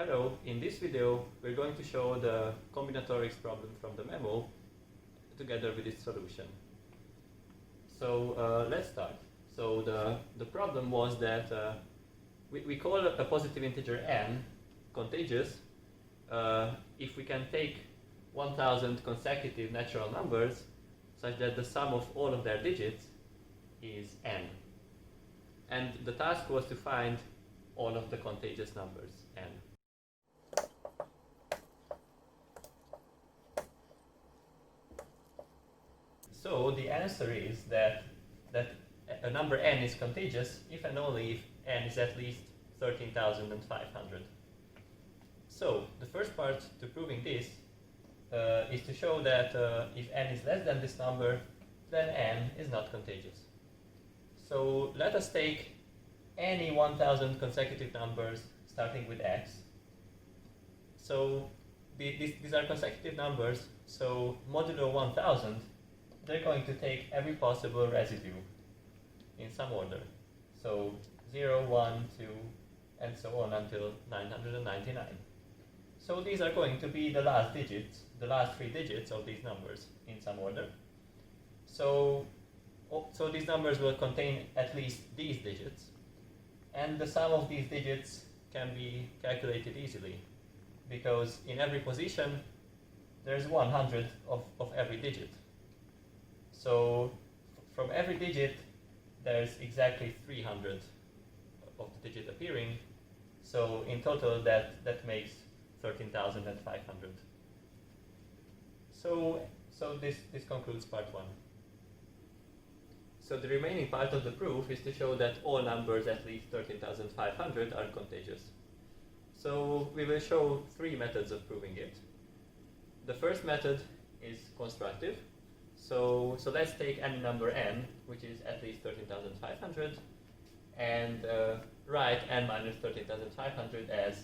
Hello, in this video we're going to show the combinatorics problem from the MEMO together with its solution. So let's start. So the problem was that we call a positive integer n contagious if we can take 1000 consecutive natural numbers such that the sum of all of their digits is n. And the task was to find all of the contagious numbers n. So the answer is that a number n is contagious if and only if n is at least 13,500. So the first part to proving this is to show that if n is less than this number, then n is not contagious. So let us take any 1000 consecutive numbers starting with x. So these are consecutive numbers, so modulo 1000, they're going to take every possible residue in some order. So 0, 1, 2, and so on until 999. So these are going to be the last digits, the last 3 digits of these numbers in some order. So these numbers will contain at least these digits, and the sum of these digits can be calculated easily, because in every position there's 100 of every digit. So from every digit there's exactly 300 of the digit appearing. So in total that makes 13,500. So this concludes part 1. So the remaining part of the proof is to show that all numbers at least 13,500 are contagious. So we will show 3 methods of proving it. The first method is constructive. So let's take any number n, which is at least 13,500, and write n minus 13,500 as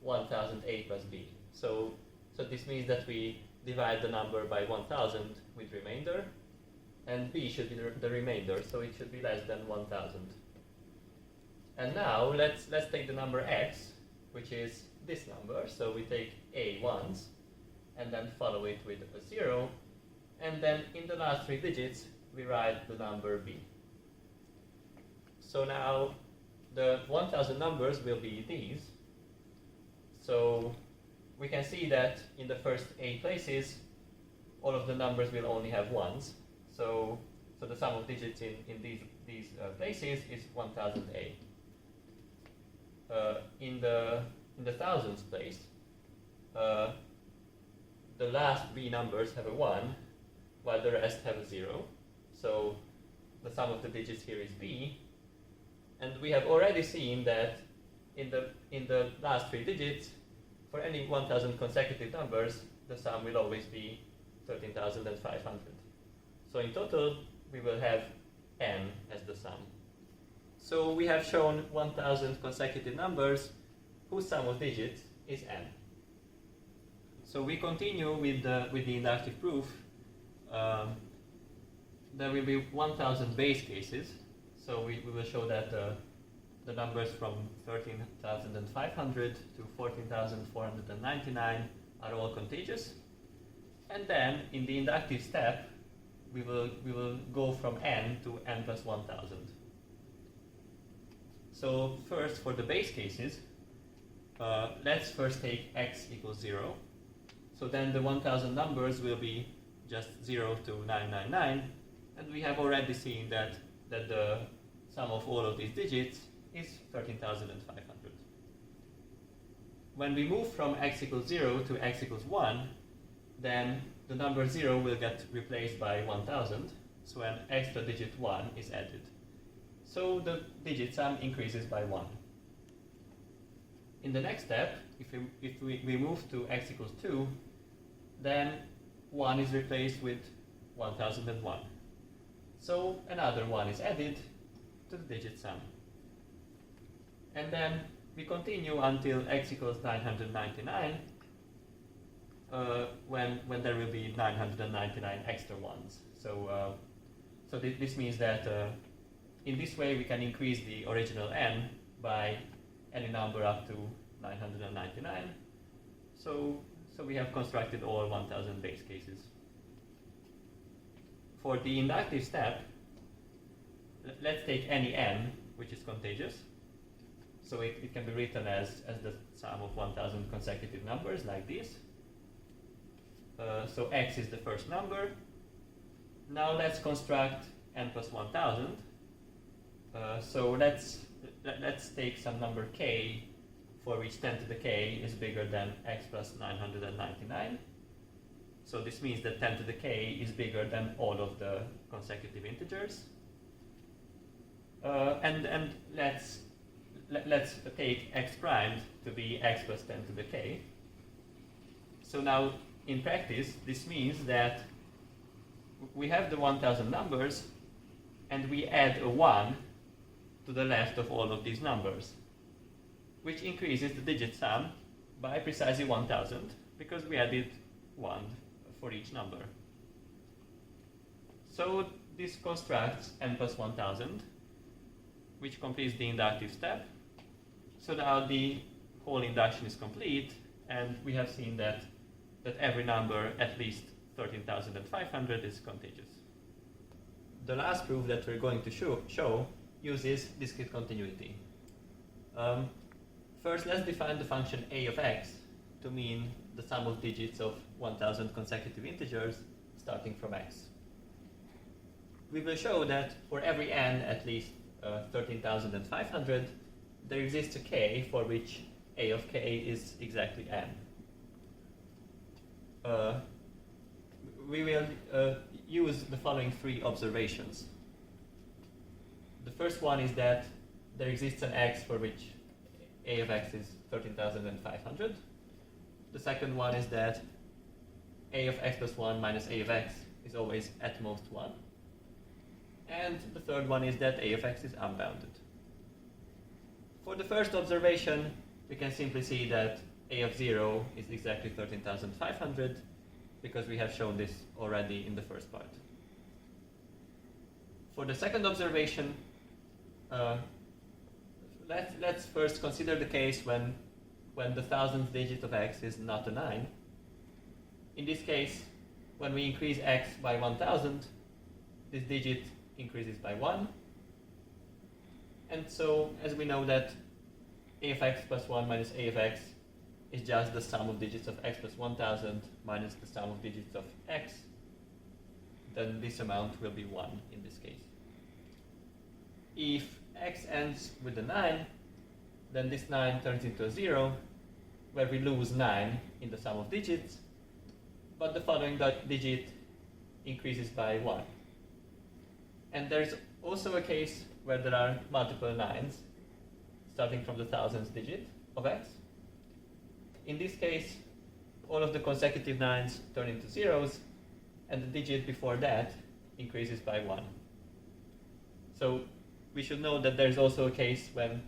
1000a plus b. So this means that we divide the number by 1000 with remainder, and b should be the remainder, so it should be less than 1000. And now let's take the number x, which is this number. So we take a once, and then follow it with a 0, and then in the last 3 digits we write the number b. So now the 1000 numbers will be these. So we can see that in the first 8 places all of the numbers will only have ones. So the sum of digits in these places is 1000a. In the thousands place, the last b numbers have a 1, while the rest have a 0. So the sum of the digits here is b. And we have already seen that in the last 3 digits, for any 1000 consecutive numbers, the sum will always be 13,500. So in total, we will have n as the sum. So we have shown 1000 consecutive numbers whose sum of digits is n. So we continue with the inductive proof. There will be 1000 base cases. So we will show that the numbers from 13,500 to 14,499 are all contagious. And then in the inductive step, we will go from n to n plus 1000. So first, for the base cases, let's first take x equals 0. So then the 1000 numbers will be just 0 to 999, and we have already seen that the sum of all of these digits is 13,500. When we move from x equals 0 to x equals 1, then the number 0 will get replaced by 1000, so an extra digit 1 is added. So the digit sum increases by 1. In the next step, if we move to x equals 2, then 1 is replaced with 1001. So another 1 is added to the digit sum. And then we continue until x equals 999, when there will be 999 extra ones. So this means that in this way we can increase the original n by any number up to 999. So we have constructed all 1000 base cases. For the inductive step, let's take any n which is contagious. So it can be written as the sum of 1000 consecutive numbers like this. So x is the first number. Now let's construct n plus 1000. So let's take some number k for which 10 to the k is bigger than x plus 999. So this means that 10 to the k is bigger than all of the consecutive integers. And let's take x primed to be x plus 10 to the k. So now in practice, this means that we have the 1000 numbers and we add a 1 to the left of all of these numbers, which increases the digit sum by precisely 1000 because we added 1 for each number. So this constructs n plus 1000, which completes the inductive step. So now the whole induction is complete, and we have seen that every number at least 13,500 is contagious. The last proof that we're going to show uses discrete continuity. First, let's define the function a of x to mean the sum of digits of 1000 consecutive integers starting from x. We will show that for every n at least 13,500, there exists a k for which a of k is exactly n. We will use the following three observations. The first one is that there exists an x for which a of x is 13,500. The second one is that a of x plus 1 minus a of x is always at most 1. And the third one is that a of x is unbounded. For the first observation, we can simply see that a of 0 is exactly 13,500 because we have shown this already in the first part. For the second observation, let's first consider the case when the 1000th digit of x is not a 9. In this case, when we increase x by 1000, this digit increases by 1. And so, as we know that a of x plus 1 minus a of x is just the sum of digits of x plus 1000 minus the sum of digits of x, then this amount will be 1 in this case. If x ends with a 9, then this 9 turns into a 0, where we lose 9 in the sum of digits, but the following digit increases by 1. And there's also a case where there are multiple 9s, starting from the 1000th digit of x. In this case, all of the consecutive 9s turn into zeros, and the digit before that increases by 1. So we should know that there's also a case when,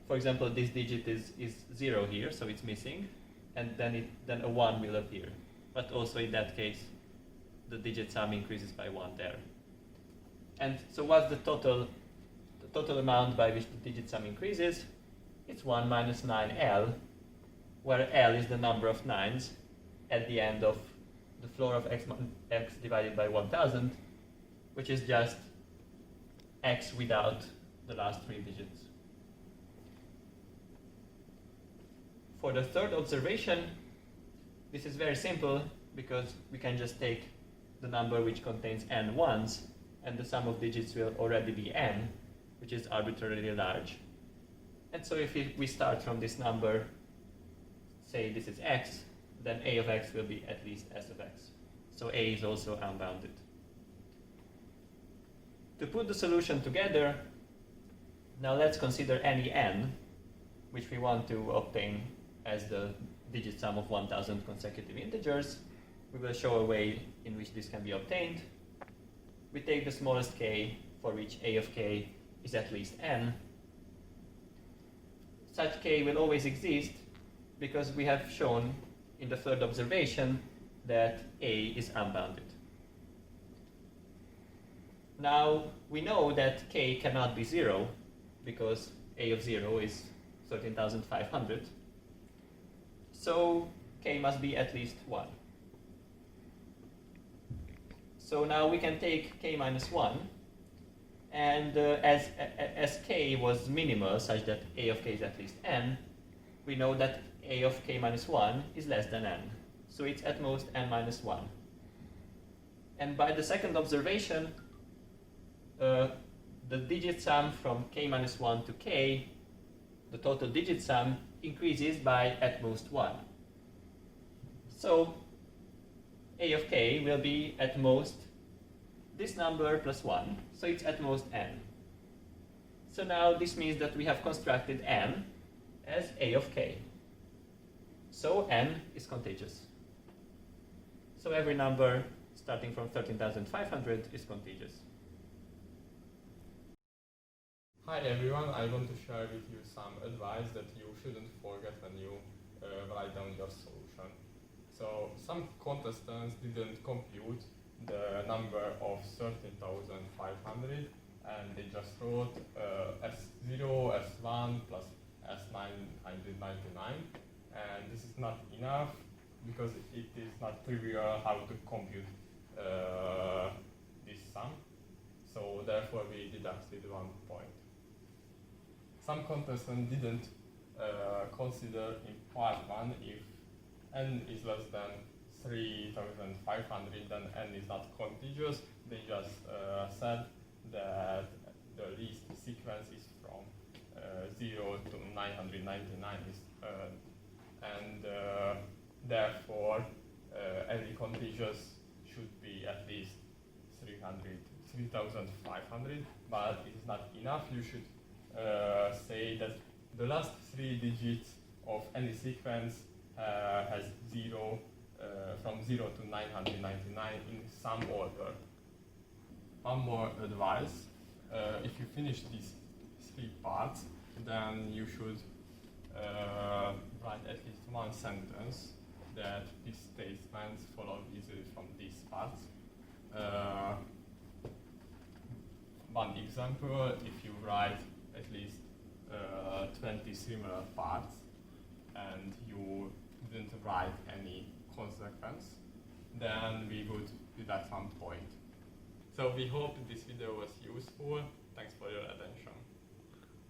for example, this digit is 0 here, so it's missing, and then a 1 will appear. But also in that case, the digit sum increases by 1 there. And so what's the total amount by which the digit sum increases? It's 1 minus 9L, where L is the number of 9s at the end of the floor of x divided by 1000, which is just x without the last 3 digits. For the third observation, this is very simple because we can just take the number which contains n ones, and the sum of digits will already be n, which is arbitrarily large. And so if we start from this number, say this is x, then a of x will be at least s of x. So a is also unbounded. To put the solution together, now let's consider any n, which we want to obtain as the digit sum of 1000 consecutive integers. We will show a way in which this can be obtained. We take the smallest k for which a of k is at least n. Such k will always exist because we have shown in the third observation that a is unbounded. Now we know that k cannot be 0 because a of 0 is 13,500. So k must be at least 1. So now we can take k minus 1, and as k was minimal, such that a of k is at least n, we know that a of k minus 1 is less than n. So it's at most n minus 1. And by the second observation, the digit sum from k minus 1 to k, the total digit sum, increases by at most 1. So a of k will be at most this number plus 1, so it's at most n. So now this means that we have constructed n as a of k. So n is contagious. So every number starting from 13,500 is contagious. Hi everyone, I want to share with you some advice that you shouldn't forget when you write down your solution. So some contestants didn't compute the number of 13,500 and they just wrote S0, S1 plus S999, and this is not enough because it is not trivial how to compute this sum. So therefore we deducted 1 point. Some contestants didn't consider in part 1 if n is less than 3,500, then n is not contiguous. They just said that the least sequence is from 0 to 999, and therefore every contiguous should be at least 3,500, but it is not enough. You should say that the last 3 digits of any sequence has 0 from 0 to 999 in some order. One more advice, if you finish these 3 parts, then you should write at least 1 sentence that these statements follow easily from these parts. One example, if you write at least 20 similar parts and you didn't write any consequence, then we would deduct 1 point. So we hope this video was useful. Thanks for your attention.